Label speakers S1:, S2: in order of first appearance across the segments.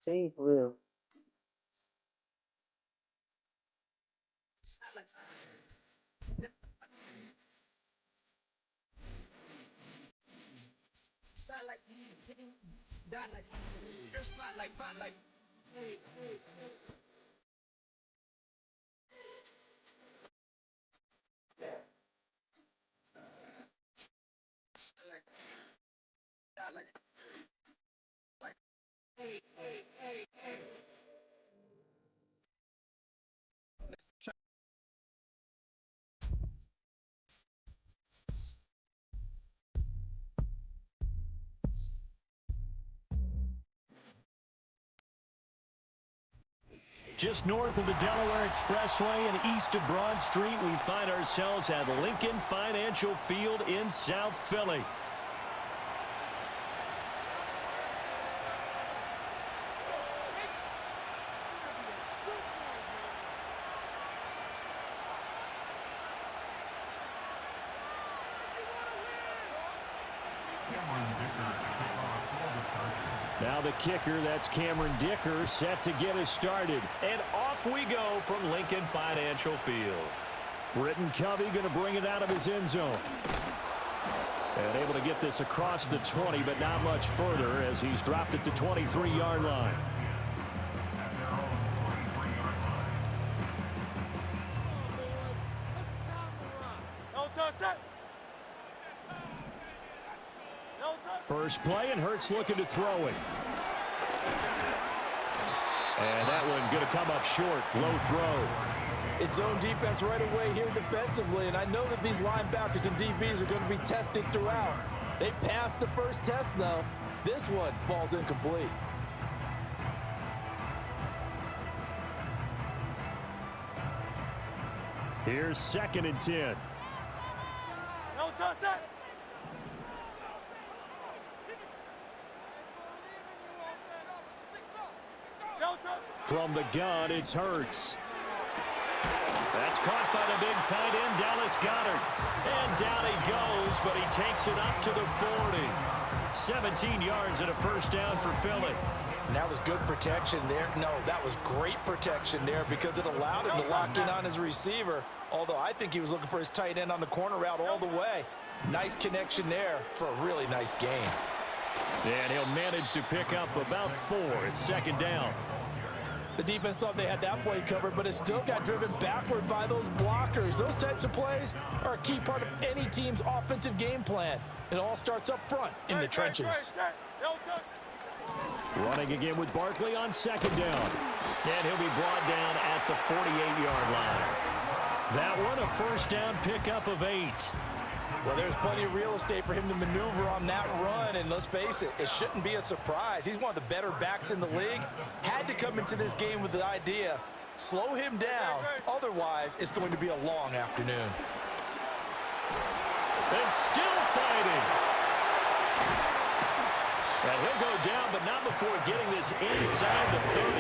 S1: Sim, for real.
S2: Just north of the Delaware Expressway and east of Broad Street, we find ourselves at Lincoln Financial Field in South Philly. Now the kicker, that's Cameron Dicker, set to get us started. And off we go from Lincoln Financial Field. Britton Covey going to bring it out of his end zone. And able to get this across the 20, but not much further as he's dropped at the 23-yard line. First play, and Hurts looking to throw it. And that one going to come up short. Low throw.
S3: It's zone defense right away here defensively, and I know that these linebackers and DBs are going to be tested throughout. They passed the first test, though. This one falls incomplete.
S2: Here's 2nd and 10. From the gun, it's Hurts. That's caught by the big tight end, Dallas Goedert. And down he goes, but he takes it up to the 40. 17 yards and a first down for Philly.
S3: And that was good protection there. No, that was great protection there because it allowed him to lock in on his receiver. Although I think he was looking for his tight end on the corner route all the way. Nice connection there for a really nice gain.
S2: And he'll manage to pick up about 4. It's 2nd down.
S3: The defense thought they had that play covered, but it still got driven backward by those blockers. Those types of plays are a key part of any team's offensive game plan. It all starts up front in the trenches.
S2: Running again with Barkley on 2nd down. And he'll be brought down at the 48-yard line. That one, a first down pickup of 8.
S3: Well, there's plenty of real estate for him to maneuver on that run, and let's face it, it shouldn't be a surprise. He's one of the better backs in the league. Had to come into this game with the idea, slow him down, otherwise it's going to be a long afternoon.
S2: And still fighting. And he'll go down, but not before getting this inside the 30.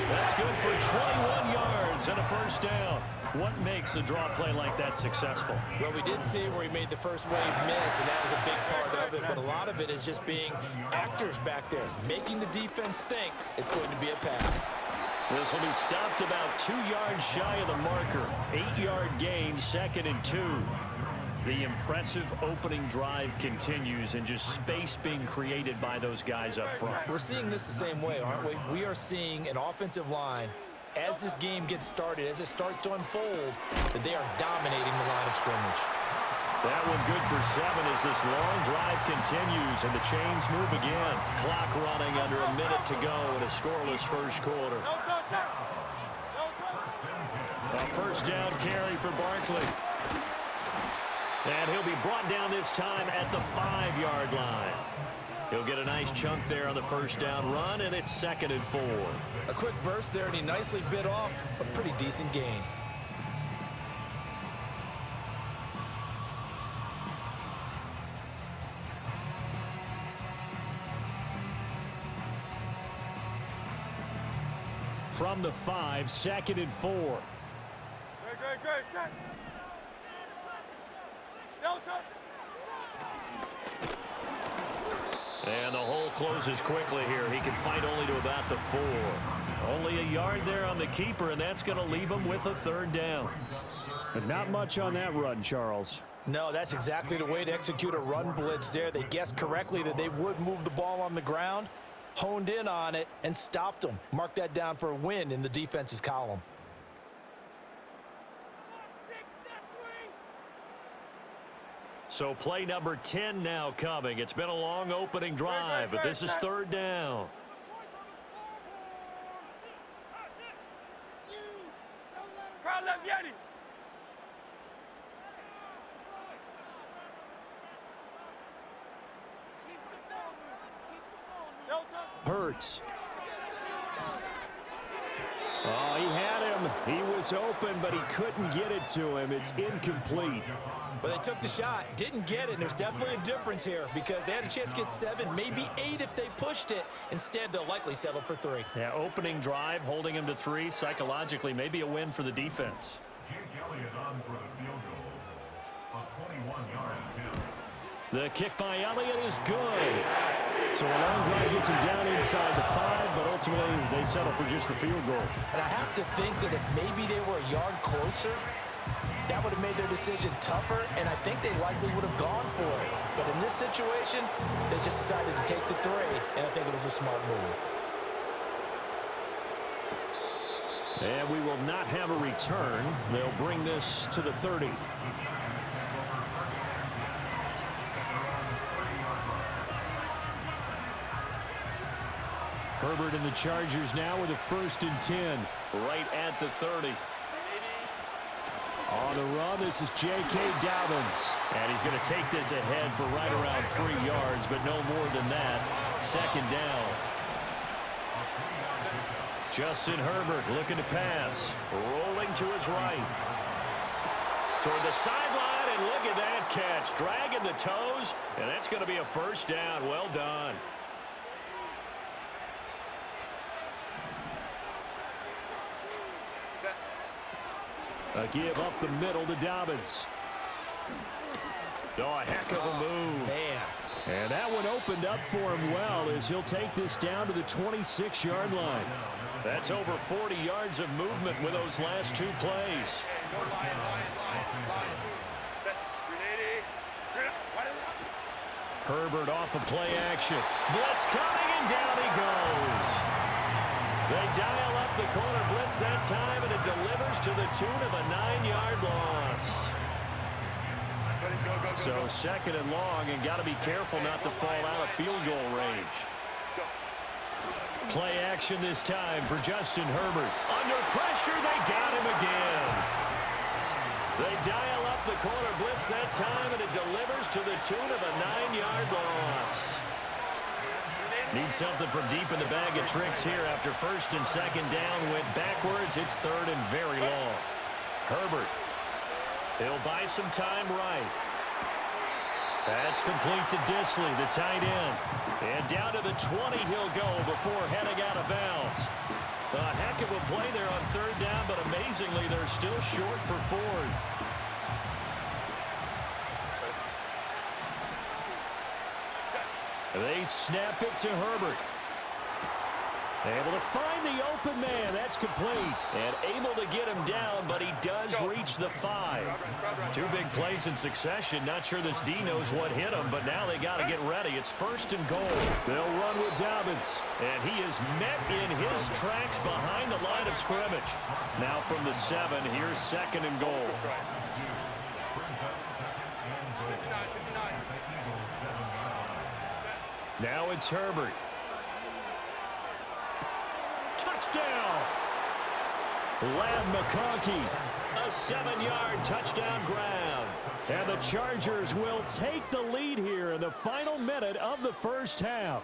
S2: That's good for 21 yards and a first down. What makes a draw play like that successful?
S3: Well, we did see where he made the first wave miss, and that was a big part of it. But a lot of it is just being actors back there, making the defense think it's going to be a pass.
S2: This will be stopped about 2 yards shy of the marker. 8-yard gain, 2nd and 2. The impressive opening drive continues, and just space being created by those guys up front.
S3: We're seeing this the same way, aren't we? We are seeing an offensive line, as this game gets started, as it starts to unfold, that they are dominating the line of scrimmage.
S2: That one good for 7 as this long drive continues, and the chains move again. Clock running under a minute to go in a scoreless first quarter. A first down carry for Barkley. And he'll be brought down this time at the 5-yard line. He'll get a nice chunk there on the first down run, and it's 2nd and 4.
S3: A quick burst there, and he nicely bit off a pretty decent gain.
S2: From the 5, 2nd and 4.
S4: Great.
S2: And the hole closes quickly here. He can fight only to about the 4. Only a yard there on the keeper, and that's going to leave him with a 3rd down. But not much on that run, Charles.
S3: No, that's exactly the way to execute a run blitz there. They guessed correctly that they would move the ball on the ground, honed in on it, and stopped them. Mark that down for a win in the defense's column.
S2: So play number 10 now coming. It's been a long opening drive, but this is 3rd down. Hurts. Oh, he had him. He was open, but he couldn't get it to him. It's incomplete.
S3: But they took the shot, didn't get it, and there's definitely a difference here because they had a chance to get 7, maybe 8 if they pushed it. Instead, they'll likely settle for 3.
S2: Yeah, opening drive, holding him to 3, psychologically, maybe a win for the defense. The kick by Elliott is good. So a long drive gets him down inside the 5, but ultimately they settle for just the field goal.
S3: And I have to think that if maybe they were a yard closer, that would have made their decision tougher, and I think they likely would have gone for it. But in this situation, they just decided to take the 3, and I think it was a smart move.
S2: And we will not have a return. They'll bring this to the 30. Herbert and the Chargers now with a 1st and 10. Right at the 30. On the run, this is J.K. Dobbins. And he's going to take this ahead for right around 3 yards, but no more than that. 2nd down. Justin Herbert looking to pass. Rolling to his right. Toward the sideline, and look at that catch. Dragging the toes, and that's going to be a 1st down. Well done. A give up the middle to Dobbins. Oh, a heck of a move.
S3: Man.
S2: And that one opened up for him well as he'll take this down to the 26-yard line. That's over 40 yards of movement with those last 2 plays. Herbert off of play action. Blitz coming, and down he goes. They dial up the corner blitz that time, and it delivers to the tune of a 9-yard loss. So 2nd and long, and got to be careful not to fall out of field goal range. Play action this time for Justin Herbert. Under pressure, they got him again. They dial up the corner blitz that time, and it delivers to the tune of a 9-yard loss. Need something from deep in the bag of tricks here after 1st and 2nd down went backwards. It's 3rd and very long. Herbert. He'll buy some time right. That's complete to Disley, the tight end. And down to the 20 he'll go before heading out of bounds. A heck of a play there on 3rd down, but amazingly, they're still short for 4th. They snap it to Herbert. Able to find the open man. That's complete. And able to get him down, but he does reach the 5. 2 big plays in succession. Not sure this D knows what hit him, but now they got to get ready. It's 1st and goal. They'll run with Dobbins. And he is met in his tracks behind the line of scrimmage. Now from the 7, here's 2nd and goal. Now it's Herbert. Touchdown! Lamb McConkey, a 7-yard touchdown grab. And the Chargers will take the lead here in the final minute of the first half.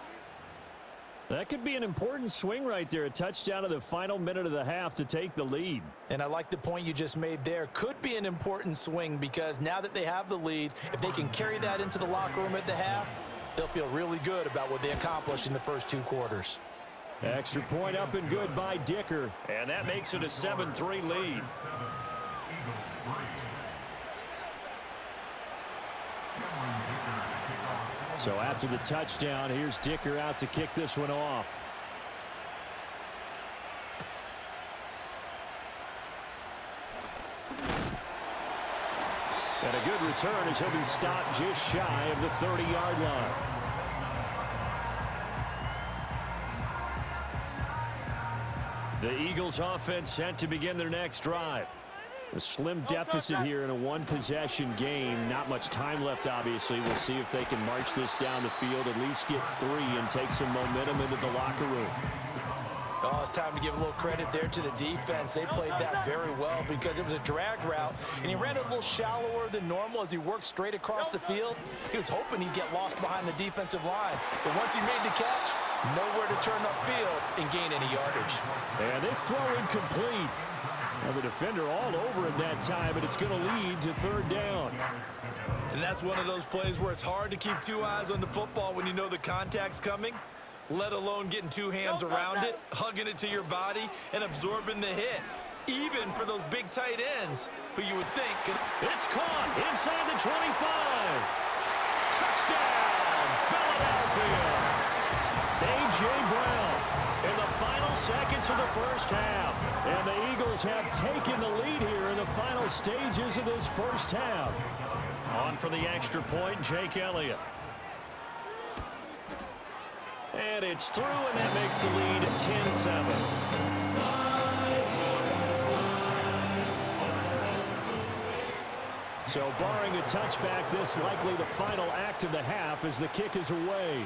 S2: That could be an important swing right there, a touchdown in the final minute of the half to take the lead.
S3: And I like the point you just made there. Could be an important swing because now that they have the lead, if they can carry that into the locker room at the half, they'll feel really good about what they accomplished in the first 2 quarters.
S2: Extra point up and good by Dicker. And that makes it a 7-3 lead. So after the touchdown, here's Dicker out to kick this one off. And a good return as he'll be stopped just shy of the 30-yard line. The Eagles offense set to begin their next drive. A slim deficit here in a one-possession game. Not much time left, obviously. We'll see if they can march this down the field, at least get 3 and take some momentum into the locker room.
S3: Oh, it's time to give a little credit there to the defense. They played that very well because it was a drag route, and he ran it a little shallower than normal as he worked straight across the field. He was hoping he'd get lost behind the defensive line. But once he made the catch, nowhere to turn upfield and gain any yardage.
S2: And this throw incomplete. And the defender all over him that time, but it's going to lead to 3rd down.
S3: And that's one of those plays where it's hard to keep 2 eyes on the football when you know the contact's coming, let alone getting 2 hands around it, hugging it to your body, and absorbing the hit, even for those big tight ends who you would think could...
S2: It's caught inside the 25. Touchdown, Philadelphia. A.J. Brown in the final seconds of the first half. And the Eagles have taken the lead here in the final stages of this first half. On for the extra point, Jake Elliott. And it's through, and that makes the lead 10-7. So barring a touchback, this likely the final act of the half as the kick is away.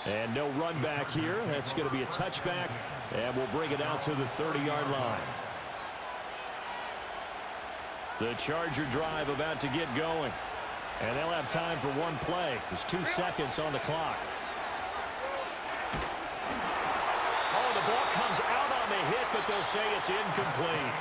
S2: And no run back here. That's going to be a touchback, and we'll bring it out to the 30-yard line. The Charger drive about to get going. And they'll have time for one play. There's 2 seconds on the clock. Oh, the ball comes out on the hit, but they'll say it's incomplete.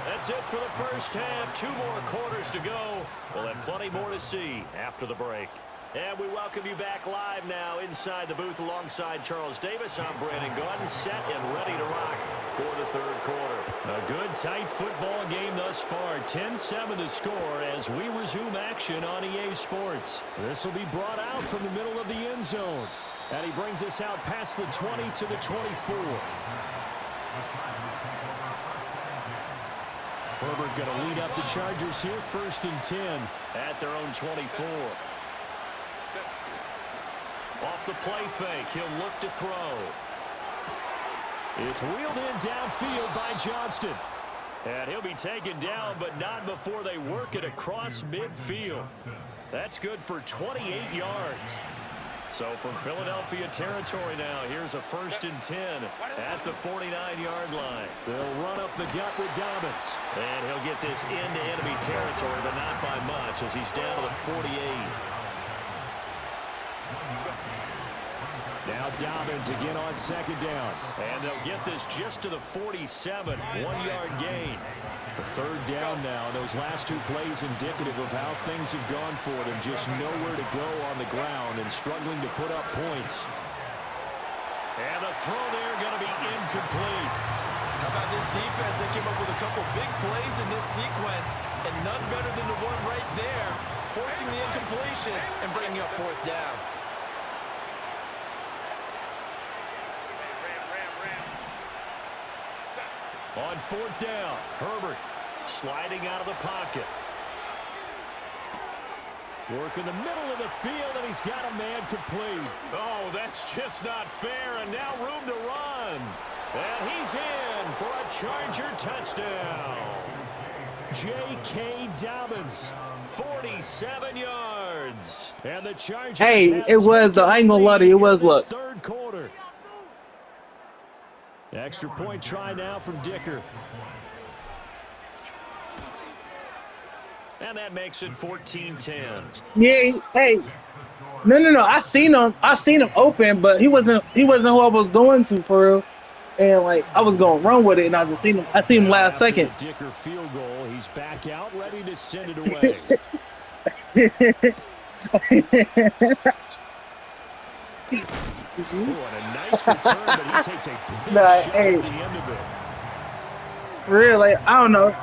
S2: That's it for the first half. 2 more quarters to go. We'll have plenty more to see after the break. And we welcome you back live now inside the booth alongside Charles Davis. I'm Brandon Gaudin, set and ready to rock for the 3rd quarter. A good, tight football game thus far. 10-7 the score as we resume action on EA Sports. This will be brought out from the middle of the end zone. And he brings us out past the 20 to the 24. Herbert going to lead up the Chargers here. 1st and 10 at their own 24. Off the play fake, he'll look to throw. It's wheeled in downfield by Johnston. And he'll be taken down, but not before they work it across midfield. That's good for 28 yards. So from Philadelphia territory now, here's a 1st and 10 at the 49-yard line. They'll run up the gut with Dobbins. And he'll get this into enemy territory, but not by much as he's down to the 48. Now Dobbins again on 2nd down. And they'll get this just to the 47. 1-yard gain. The 3rd down now. Those last 2 plays indicative of how things have gone for them. Just nowhere to go on the ground and struggling to put up points. And the throw there going to be incomplete.
S3: How about this defense? They came up with a couple big plays in this sequence, and none better than the one right there, forcing the incompletion and bringing up 4th down.
S2: On 4th down, Herbert sliding out of the pocket. Work in the middle of the field, and he's got a man complete. Oh, that's just not fair, and now room to run. And he's in for a Charger touchdown. J.K. Dobbins, 47 yards. And the Chargers.
S1: Hey, it was the, I ain't gonna lie to you, it was luck.
S2: 3rd quarter. Extra point try now from Dicker. And that makes it 14-10.
S4: Yeah, hey. No. I seen him open, but he wasn't who I was going to for real. And like I was going to run with it, and I seen him last
S2: After
S4: second.
S2: the Dicker field goal, he's back out, ready to send it away. Ooh, and a nice return, but he takes a big shot at the end of it.
S4: For real, like I don't know.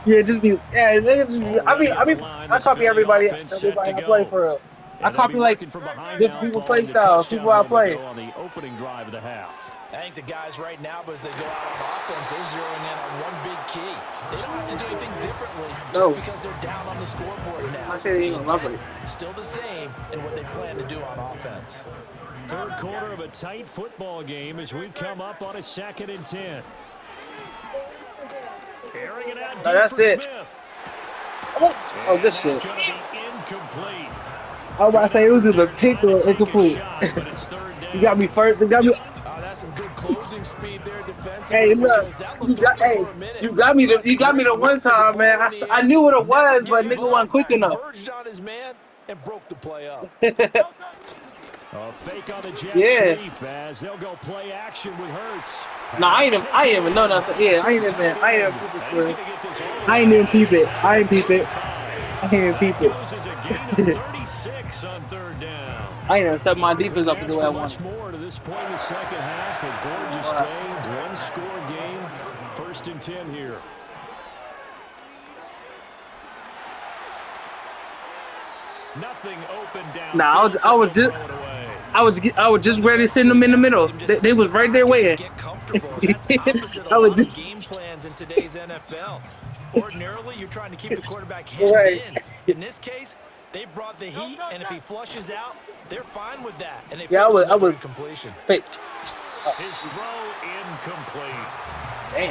S4: Yeah, just be. Yeah, I copy everybody I play for real. I copy like different people play styles, people I play.
S2: On the opening drive of the half.
S3: I think the guys right now, as they go out on offense, they're zeroing in on one big key. They don't have to do anything differently just because they're down on the scoreboard now.
S4: I say they even love it.
S3: Still the same in what they plan to do on offense.
S2: Third quarter of a tight football game as we come up on a 2nd and 10. Airing it out deep
S4: that's
S2: for
S4: it.
S2: Smith.
S4: Oh, good shit.
S2: Incomplete.
S4: I was about to say it was either pick or incomplete. You got me first. You got me.
S3: That's some good closing speed there defensively.
S4: Hey, look, you got me the one time, man. I knew what it was, but nigga wasn't quick enough.
S3: Verged on his man and broke the play up.
S2: A fake on the jet sweep as they'll go play action with Hurts.
S4: No, I ain't even know nothing. Yeah, I ain't even peep it. I ain't peep it. I ain't even set my defense up to do what I want.
S2: Much more to this point in the second half. A gorgeous day, one-score game. 1st and 10 here. Nothing open down.
S4: Nah, I was just ready to send them in the middle. They was right there waiting.
S3: I would just game plans in today's NFL. Ordinarily, you're trying to keep the quarterback hemmed in. In this case, they brought the heat, and if he flushes out, they're fine with that. And
S4: I was
S3: completion.
S4: Fake.
S2: His throw incomplete.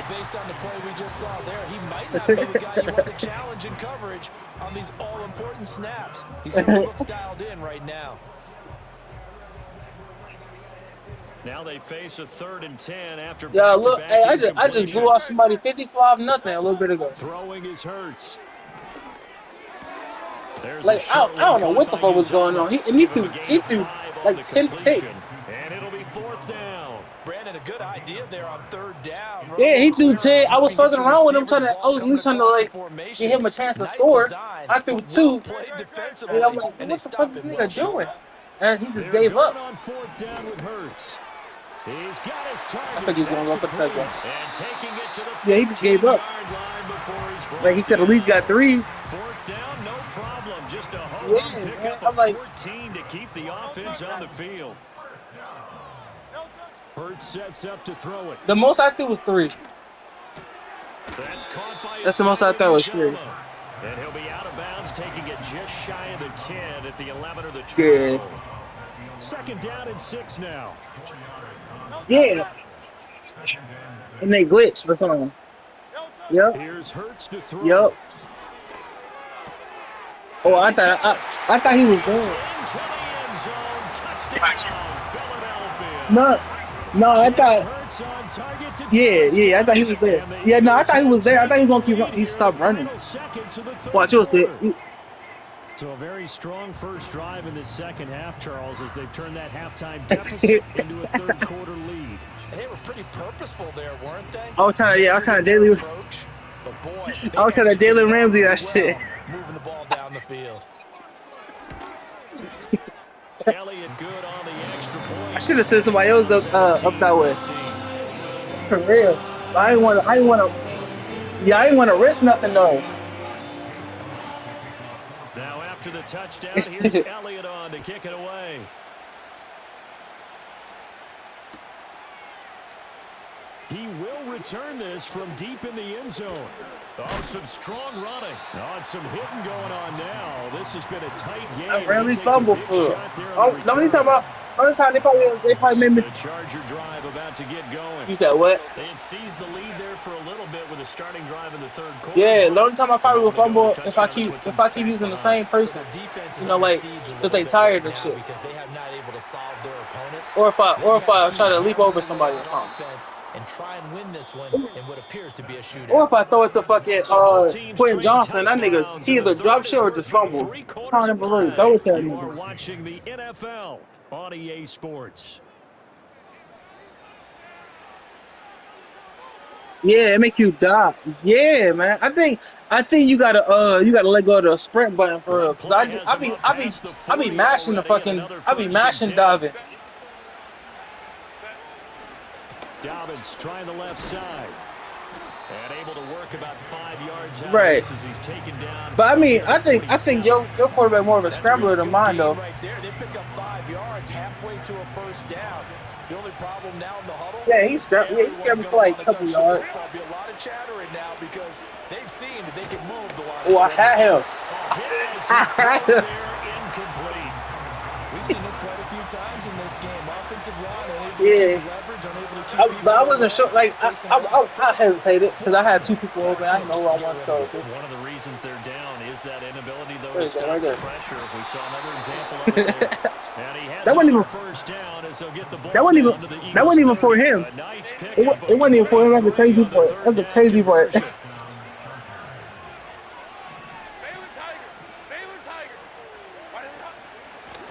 S3: Based on the play we just saw there, he might not be the guy you want to challenge in coverage on these all-important snaps. He certainly looks dialed in right now.
S2: Now they face a 3rd and 10 after.
S4: Yeah, look, hey, I just blew off somebody 55-0 a little bit ago.
S2: Throwing his Hurts.
S4: Like I don't know what the fuck was going on. He threw like 10 picks.
S2: And it'll be 4th down.
S3: Brandon, a good idea there on 3rd down.
S4: Yeah, he threw 10. I was fucking around with him I was trying to like give him a chance to score. I threw 2. And I'm like, what the fuck is this nigga doing? And he just gave up.
S2: On 4th down with Hurts. He's got his target.
S4: I think he's going to run for the touchdown.
S2: And taking it to the
S4: yeah, he just gave up. Like he could at least got 3.
S2: 4th down, no problem. Just a home run pickup of 14 to keep the offense on the field. Hurts sets up to throw it.
S4: The most I threw was 3. That's the most I threw was 3.
S2: And he'll be out of bounds, taking it just shy of the 10 at the 11 or the 12.
S4: Yeah.
S2: 2nd down and 6 now.
S4: Yeah. And they glitched. That's on. Yep.
S2: Here's Hurts to throw.
S4: Yep. Oh, I thought he was going. No, I thought. Yeah, I thought he was there. Yeah, no, I thought he was there. I thought he was gonna keep running. He stopped running. Watch, you'll see it.
S2: So a very strong first drive in the second half, Charles, as they've turned that halftime deficit into a 3rd quarter lead.
S3: They were pretty purposeful there, weren't they?
S4: I was trying to Jalen. I was trying to Jalen Ramsey that shit.
S3: Moving the ball down the field.
S2: Elliott good on the extra point.
S4: I should have sent somebody else up that way. For real. I didn't want to risk nothing though.
S2: Now after the touchdown, here's Elliott on to kick it away. He will return this from deep in the end zone. Oh, some strong running. Oh, and some hitting going on now. This has been a tight game.
S4: I rarely fumble for it. Oh, no, he's talking about Other time they probably made me.
S2: The Charger drive about to get going.
S4: You said what?
S2: They had seized the lead there for a little bit with a starting drive in the third quarter.
S4: Yeah, the only time I probably will fumble if I keep using the same person. You know, like if they tired and shit.
S3: Because they have not able to solve their opponents.
S4: Or if I try to leap over somebody or something.
S3: And try and win this one in what appears to be a shootout.
S4: Or if I throw it to fucking Quentin Johnson, that nigga, he either drop shit or just fumble. I don't even really throw it to that
S2: You are
S4: nigga.
S2: watching the NFL on EA Sports.
S4: Yeah, it make you die. Yeah, man. I think you gotta let go of the sprint button for real. Cause I be mashing the fucking diving.
S2: Dobbins trying the left side. And able to work about 5 yards out
S4: Right.
S2: as he's taken down.
S4: But I think your quarterback more of a scrambler than mine though.
S3: Right there, they pick up 5 yards halfway to a first down. The only problem now in the huddle.
S4: Yeah, he scrambled for like a couple yards.
S3: There'll be a lot of chatter right now because they've seen that they can move the line.
S4: Oh, I had him.
S2: Incomplete.
S3: We've seen this quite a few times in this game. Offensive line unable to
S4: Yeah.
S3: keep leverage, unable to keep
S4: But I wasn't sure. Like I hesitated because I had 2 people open. I didn't know who I wanted to throw to.
S2: One of the reasons they're down is that inability, though,
S4: There
S2: to
S4: you go,
S2: stop
S4: right
S2: the
S4: there.
S2: pressure. We saw another example of it there. And he has
S4: That wasn't even-
S2: first down as they'll get the ball
S4: That wasn't
S2: down
S4: even
S2: to the
S4: that wasn't even for him.
S2: A nice
S4: It
S2: pickup
S4: wasn't even for him. That's the crazy
S2: 23
S4: part.
S2: on
S4: That's the
S2: third
S4: crazy
S2: down
S4: part.
S2: conversion.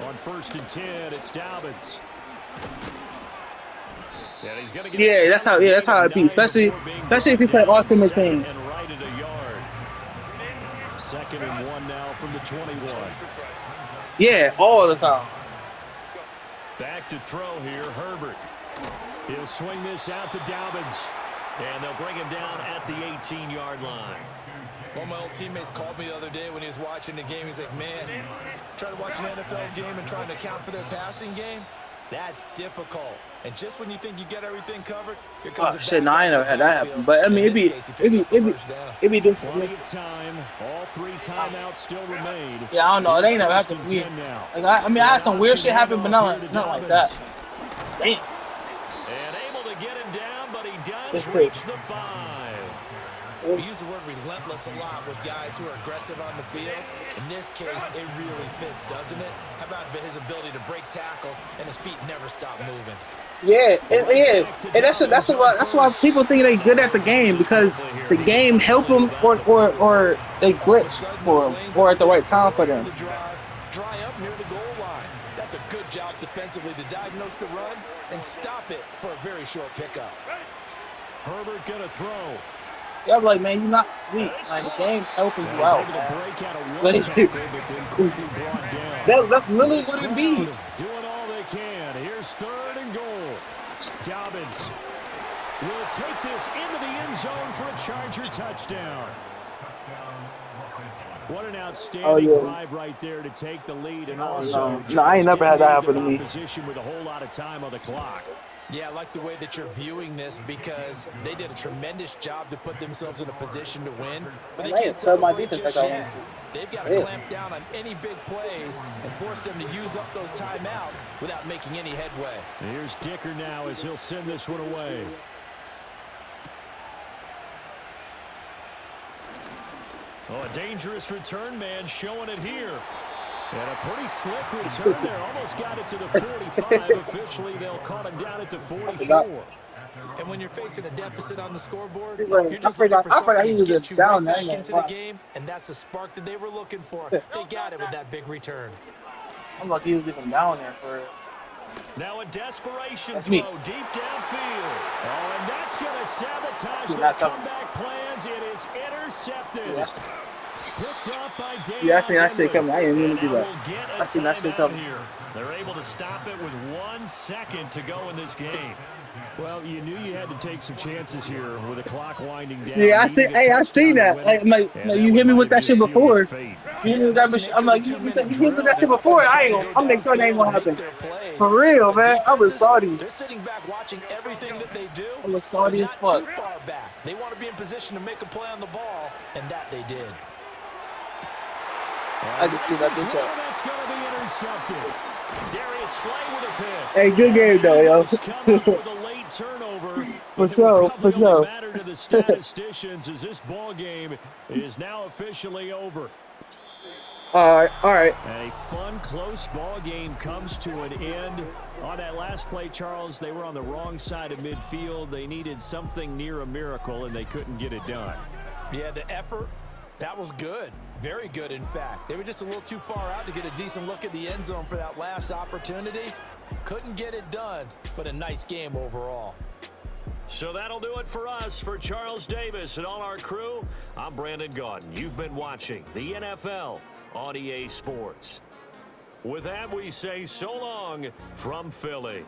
S2: On 1st and 10, it's Dobbins. And he's gonna get
S4: Yeah, that's how it be. Especially if you play ultimate team.
S2: And right at a yard. 2nd and 1 now from the 21.
S4: Yeah, all the time.
S2: Back to throw here, Herbert. He'll swing this out to Dobbins. And they'll bring him down at the 18-yard line.
S3: One of my old teammates called me the other day when he was watching the game. He's like, man, trying to watch an NFL game and trying to account for their passing game, that's difficult. And just when you think you get everything covered, here comes
S4: Oh shit, no, I ain't never had that happen. But I mean, it be different.
S2: Plenty of time. All 3 timeouts still remain.
S4: Yeah, I don't know. It ain't never happened to me. Like I mean, I had some weird shit happen, but nothing like that. Damn.
S2: And able to get him down, but he does
S4: That's
S2: reach the 5.
S3: We use the word relentless a lot with guys who are aggressive on the field. In this case, it really fits, doesn't it? How about his ability to break tackles and his feet never stop moving?
S4: Yeah, and that's why people think they good at the game because the game help them or they glitch for them or at the right time for them.
S3: Dry up near the goal line. That's a good job defensively to diagnose the run and stop it for a very short pickup.
S2: Herbert gonna throw.
S4: Yeah, I'm like, man, you're not sweet. Like the game helping you out, man. That's literally what it be.
S2: Doing all they can. Here's 3rd and goal. Dobbins will take this into the end zone for a Charger touchdown. What an outstanding drive right there to take the lead and also
S4: no, I ain't never had that happen to me.
S2: Position with a whole lot of time on the clock.
S3: Yeah, I like the way that you're viewing this because they did a tremendous job to put themselves in a position to win. But they can't
S4: tell my
S3: celebrate
S4: defense
S3: just
S4: like I
S3: yet.
S4: want to.
S3: They've got to clamp down on any big plays and force them to use up those timeouts without making any headway.
S2: Here's Dicker now as he'll send this one away. Oh, a dangerous return man showing it here. And a pretty slick return there. Almost got it to the 45. Officially, they'll call him down at the 44.
S3: And when you're facing a deficit on the scoreboard,
S4: Right.
S3: you're just
S4: I
S3: looking for
S4: forgot
S3: something
S4: he
S3: to
S4: was
S3: get
S4: just
S3: you
S4: down
S3: right
S4: there.
S3: back into the game, and that's the spark that they were looking for. They got it with that big return.
S4: I'm like, he was even down there for it.
S2: Now a desperation
S4: That's
S2: throw
S4: me.
S2: deep downfield. Oh, and that's going to sabotage
S4: See,
S2: their
S4: not coming.
S2: comeback plans. It is intercepted.
S4: Yeah.
S2: Picked up by Dave.
S4: Yeah, I seen that shit coming. I didn't even do that.
S2: I
S4: I seen that shit coming.
S2: Here. They're able to stop it with 1 second to go in this game. Well, you knew you had to take some chances here with the clock winding down.
S4: Yeah, I seen that. Like, you hit me with that shit before. You hit me with that shit. I'm like, you hit me with that shit before. I'll make sure that ain't gonna happen. For real, man. I was salty.
S3: They're sitting back watching everything that they do.
S4: I was salty as fuck.
S3: Not too far back. They want to be in position to make a play on the ball, and that they did.
S4: I just threw that bitch up.
S2: That's going to be intercepted. Darius Slay with a
S4: Hey, good game though, yo.
S2: Come up with a late turnover,
S4: For sure, for sure.
S2: matter to the statisticians as this ball game is now officially over.
S4: All right.
S2: A fun, close ball game comes to an end. On that last play, Charles, they were on the wrong side of midfield. They needed something near a miracle, and they couldn't get it done.
S3: Yeah, the effort, that was good. Very good, in fact. They were just a little too far out to get a decent look at the end zone for that last opportunity. Couldn't get it done, but a nice game overall.
S2: So that'll do it for us. For Charles Davis and all our crew, I'm Brandon Gaudin. You've been watching the NFL on EA Sports. With that, we say so long from Philly.